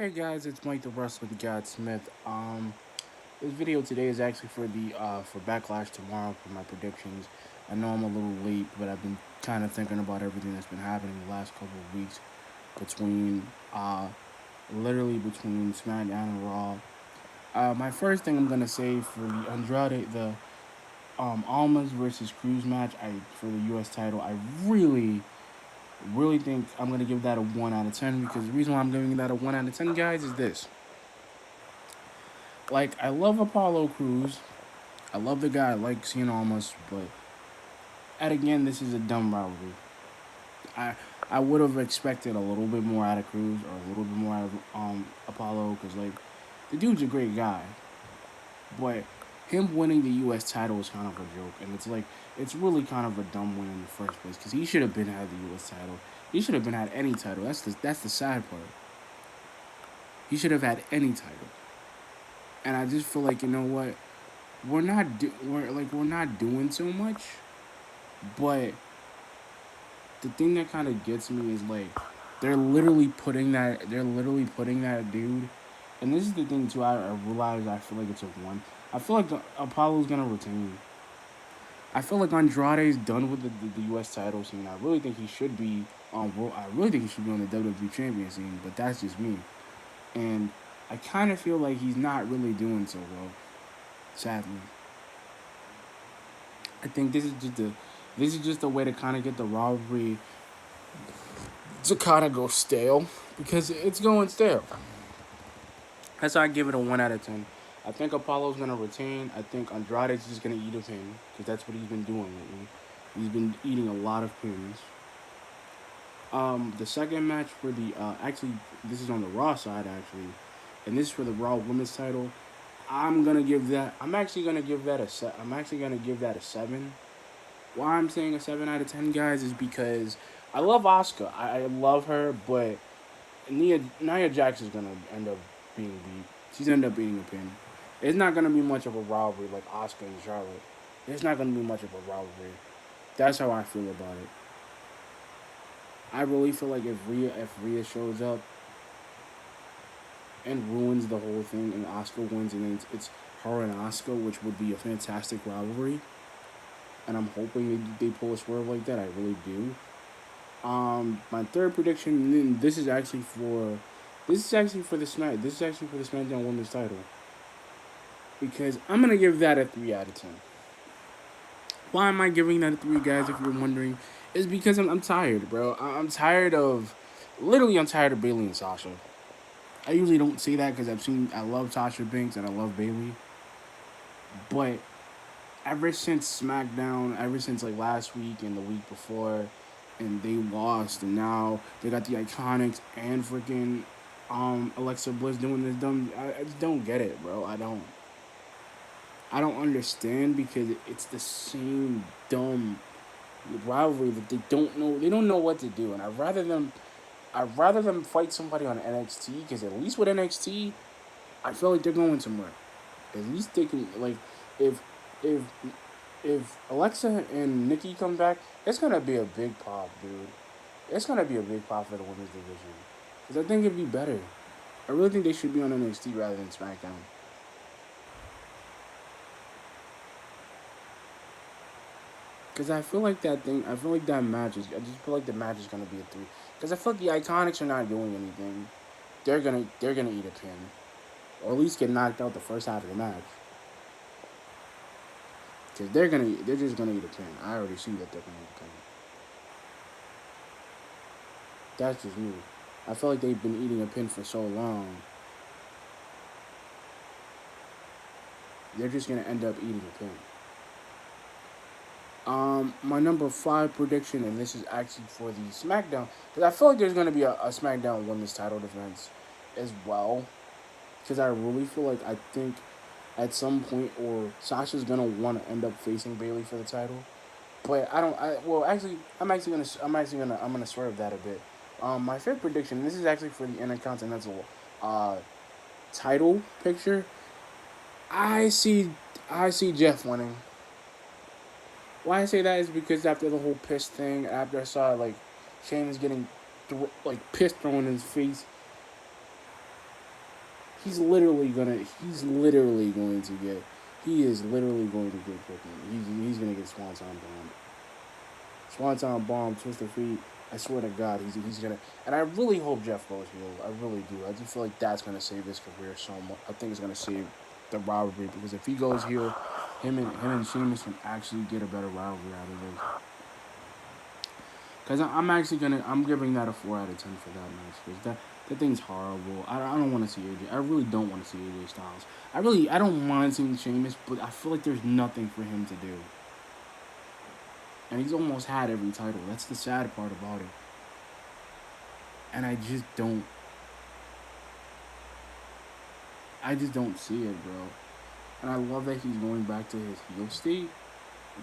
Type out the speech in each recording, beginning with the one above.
Hey guys, it's Mike the Wrestling God Smith. This video today is actually for the for Backlash tomorrow for my predictions. I know I'm a little late, but I've been kind of thinking about everything that's been happening the last couple of weeks between literally between SmackDown and Raw. My first thing I'm gonna say for the Andrade the Almas versus Cruz match, I for the U.S. title, I really think I'm gonna give that a 1 out of 10 because the reason why I'm giving that a 1 out of 10, guys, is this. Like, I love Apollo Cruz. I love the guy. I like seeing Almas, but at again, this is a dumb rivalry. I I would have expected a little bit more out of Cruz or a little bit more out of Apollo because like the dude's a great guy, but him winning the U.S. title is kind of a joke, and it's like it's really kind of a dumb win in the first place because he should have been had the U.S. title. He should have been had any title. That's the sad part. He should have had any title, and I just feel like, you know what, we're not doing so much. But the thing that kind of gets me is like they're literally putting that dude. And this is the thing too. I realize I feel like it's a one. I feel like Apollo's gonna retain. I feel like Andrade's done with the U.S. title scene. I really think he should be on. I really think he should be on the WWE champion scene. But that's just me. And I kind of feel like he's not really doing so well. Sadly, I think this is just a way to kind of get the rivalry to kind of go stale because it's going stale. That's why I give it a 1 out of 10. I think Apollo's gonna retain. I think Andrade's just gonna eat a pin because that's what he's been doing lately. He's been eating a lot of pins. The second match for the actually this is on the Raw side actually, and this is for the Raw Women's title. I'm gonna give that. I'm actually gonna give that a set. I'm actually gonna give that a 7. Why I'm saying a 7 out of 10, guys, is because I love Asuka. I love her, but Nia Jax is gonna end up being beat. She's end up beating a pin. It's not gonna be much of a rivalry like Asuka and Charlotte. It's not gonna be much of a rivalry. That's how I feel about it. I really feel like if Rhea shows up and ruins the whole thing and Asuka wins and then it's her and Asuka, which would be a fantastic rivalry. And I'm hoping they pull a swerve like that. I really do. My third prediction, and this is actually for the SmackDown Women's title because I'm gonna give that a 3 out of 10. Why am I giving that a 3, guys? If you're wondering, is because I'm tired, bro. I'm tired of, literally, I'm tired of Bailey and Sasha. I usually don't say that because I love Sasha Banks and I love Bailey, but ever since SmackDown, ever since like last week and the week before, and they lost, and now they got the Iconics and freaking Alexa Bliss doing this dumb. I just don't get it, bro. I don't understand because it's the same dumb rivalry that they don't know. They don't know what to do, and I'd rather them fight somebody on NXT because at least with NXT, I feel like they're going somewhere. At least they can like if if if Alexa and Nikki come back, it's gonna be a big pop, dude. It's gonna be a big pop for the women's division because I think it'd be better. I really think they should be on NXT rather than SmackDown. Because I feel like that thing, I feel like that match is, I just feel like the match is gonna be a 3. Because I feel like the Iconics are not doing anything. They're gonna eat a pin, or at least get knocked out the first half of the match. Because they're just gonna eat a pin. I already see that they're gonna eat a pin. That's just me. I feel like they've been eating a pin for so long. They're just gonna end up eating a pin. My number 5 prediction, and this is actually for the SmackDown, because I feel like there's gonna be a SmackDown Women's Title defense as well. Because I really feel like I think at some point, or Sasha's gonna want to end up facing Bailey for the title. But I don't. Well, actually, I'm gonna swerve that a bit. My fifth prediction. This is actually for the Intercontinental uh, title picture. I see. I see Jeff winning. Why I say that is because after the whole piss thing, after I saw like Sheamus getting like piss thrown in his face, he is literally going to get cooking. He's gonna get Swanton bomb, twister feet. I swear to God, he's gonna. And I really hope Jeff goes heel. I really do. I just feel like that's gonna save his career so much. I think it's gonna save the rivalry because if he goes heel, him and Sheamus can actually get a better rivalry out of this. Because I'm giving that a 4 out of 10 for that match. Because that thing's horrible. I don't want to see AJ. I really don't want to see AJ Styles. I don't mind seeing Sheamus, but I feel like there's nothing for him to do. And he's almost had every title. That's the sad part about it. And I just don't see it, bro. And I love that he's going back to his heel state,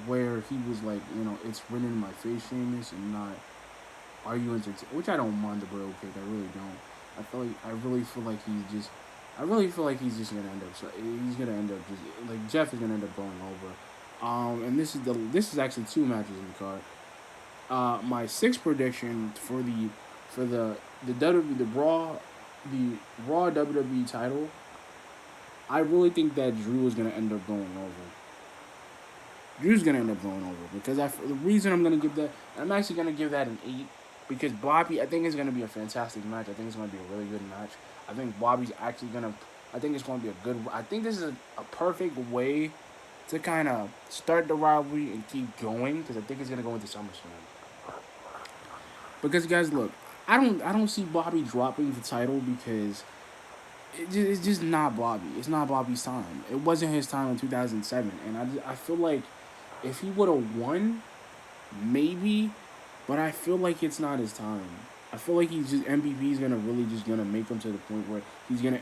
where he was like, it's written in my face, Sheamus, and not, are you entertained? Which I don't mind the bro kick. I really don't. I really feel like he's just gonna end up. So he's gonna end up just like Jeff is gonna end up going over. And this is actually 2 matches in the card. My sixth prediction for the WWE the Raw WWE title. I really think that Drew is gonna end up going over. Drew's gonna end up going over because the reason I'm gonna give that, I'm actually gonna give that an 8 because Bobby, I think it's gonna be a fantastic match. I think it's gonna be a really good match. I think Bobby's actually gonna. I think it's gonna be a good. I think this is a perfect way to kind of start the rivalry and keep going because I think it's gonna go into SummerSlam. Because guys, look, I don't see Bobby dropping the title because it's just not Bobby. It's not Bobby's time. It wasn't his time in 2007, and I feel like if he would have won, maybe, but I feel like it's not his time. I feel like he's just MVP is gonna make him to the point where he's really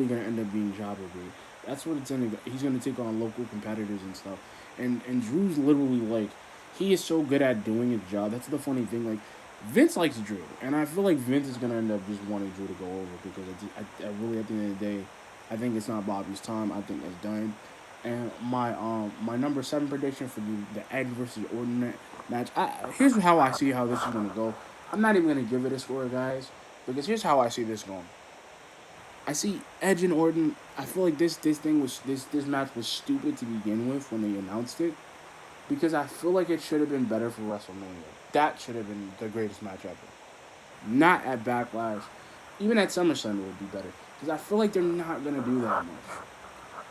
gonna end up being jobberry. That's what it's gonna. He's gonna take on local competitors and stuff. And Drew's literally like, he is so good at doing his job. That's the funny thing. Like, Vince likes Drew, and I feel like Vince is gonna end up just wanting Drew to go over because I really at the end of the day, I think it's not Bobby's time. I think it's done. And my number 7 prediction for the Edge versus Orton match. Here's how I see how this is gonna go. I'm not even gonna give it a score, guys, because here's how I see this going. I see Edge and Orton. I feel like this match was stupid to begin with when they announced it, because I feel like it should have been better for WrestleMania. That should have been the greatest match ever. Not at Backlash. Even at SummerSlam it would be better. Because I feel like they're not going to do that much.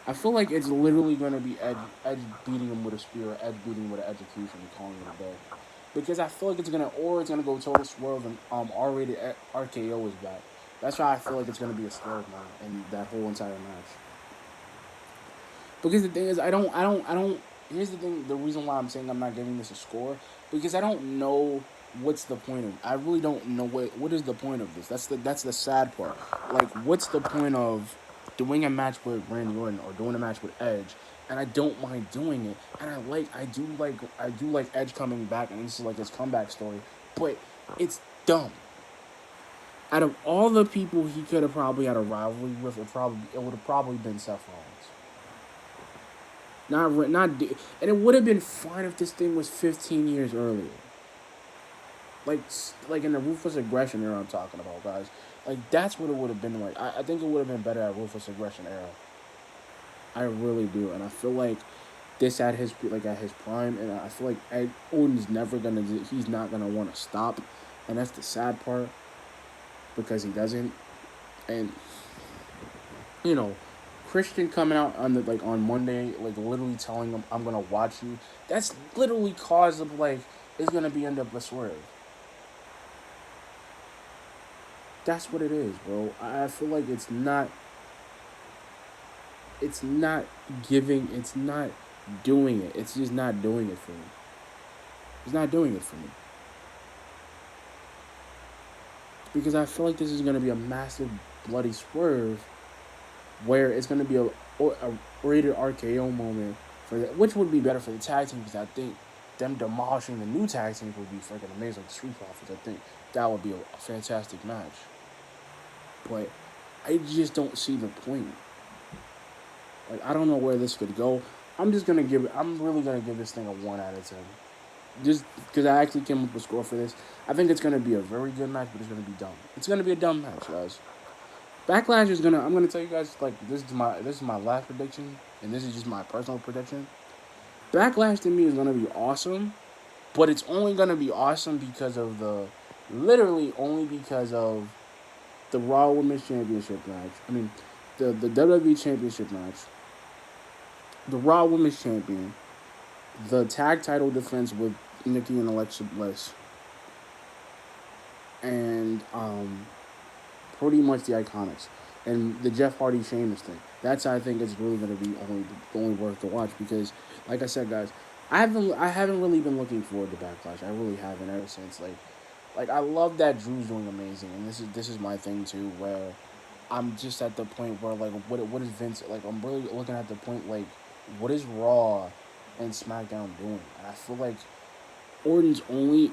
I feel like it's literally going to be Edge beating him with a spear or Edge beating him with an execution and calling it a day. Because I feel like it's going to go total swerve and R-rated RKO is back. That's why I feel like it's going to be a swerve now in that whole entire match. Because the thing is, I don't. Here's the thing. The reason why I'm saying I'm not giving this a score, because I don't know what's the point of. I really don't know what is the point of this. That's the sad part. Like, what's the point of doing a match with Randy Orton or doing a match with Edge? And I don't mind doing it. And I do like Edge coming back, and this is like his comeback story. But it's dumb. Out of all the people he could have probably had a rivalry with, it would have probably been Seth Rollins. And it would have been fine if this thing was 15 years earlier. Like in the Ruthless Aggression era I'm talking about, guys. Like, that's what it would have been like. I think it would have been better at Ruthless Aggression era. I really do, and I feel like this at his prime, and I feel like Ed Orton's he's not gonna want to stop, and that's the sad part, because he doesn't, and Christian coming out on Monday, like literally telling him I'm gonna watch you. That's literally cause of it's gonna be end up a swerve. That's what it is, bro. I feel like it's not giving. It's not doing it. It's just not doing it for me. It's not doing it for me. Because I feel like this is gonna be a massive bloody swerve, where it's going to be a rated RKO moment which would be better for the tag team, because I think them demolishing the new tag teams would be freaking amazing. Like the Street Profits, I think that would be a fantastic match. But I just don't see the point. Like, I don't know where this could go. I'm really gonna give this thing a 1 out of 10. Just because I actually came up with a score for this. I think it's gonna be a very good match, but it's gonna be dumb. It's gonna be a dumb match, guys. Backlash is gonna. I'm gonna tell you guys like this is my last prediction, and this is just my personal prediction. Backlash to me is gonna be awesome, but it's only gonna be awesome because of literally only because of the Raw Women's Championship match. I mean, the WWE Championship match, the Raw Women's Champion, the tag title defense with Nikki and Alexa Bliss, and pretty much the Iconics and the Jeff Hardy Sheamus thing. That's I think is really going to be only worth to watch because, like I said, guys, I haven't really been looking forward to Backlash. I really haven't ever since like I love that Drew's doing amazing, and this is my thing too, where I'm just at the point where like what is Vince like? I'm really looking at the point like what is Raw and SmackDown doing? And I feel like Orton's only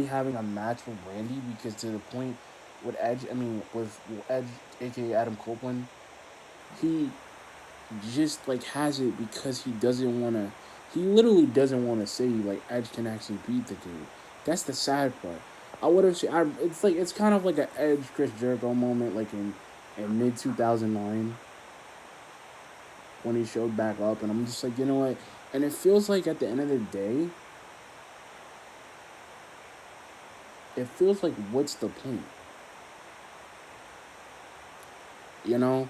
having a match with Randy because to the point with Edge, I mean with Edge, aka Adam Copeland, he just like has it because he doesn't want to. He literally doesn't want to say like Edge can actually beat the dude. That's the sad part. I would have. It's like it's kind of like an Edge Chris Jericho moment, like in mid 2009 when he showed back up, and I'm just like, you know what? And it feels like at the end of the day, it feels like what's the point, you know?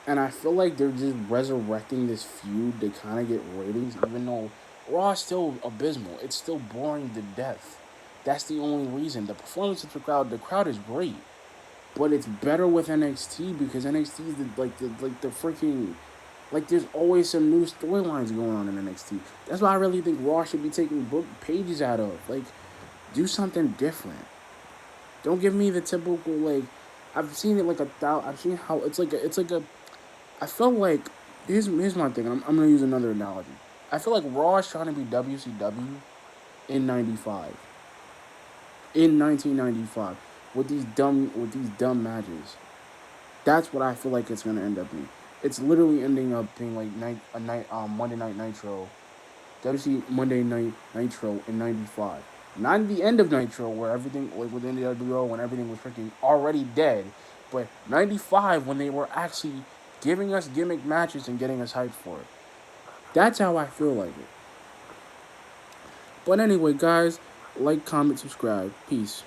And I feel like they're just resurrecting this feud to kind of get ratings, even though Raw is still abysmal. It's still boring to death. That's the only reason. The performance of the crowd is great, but it's better with NXT because NXT is the freaking like. There's always some new storylines going on in NXT. That's why I really think Raw should be taking book pages out of. Like, do something different. Don't give me the typical like. I've seen it like a thousand. I've seen how it's like a I felt like here's my thing. I'm gonna use another analogy. I feel like Raw is trying to be WCW in '95, in 1995, with these dumb matches. That's what I feel like it's gonna end up being. It's literally ending up being like Monday Night Nitro, WC Monday Night Nitro in '95. Not the end of Nitro where everything like within the WO when everything was freaking already dead, but '95 when they were actually giving us gimmick matches and getting us hyped for it. That's how I feel like it. But anyway, guys, like, comment, subscribe. Peace.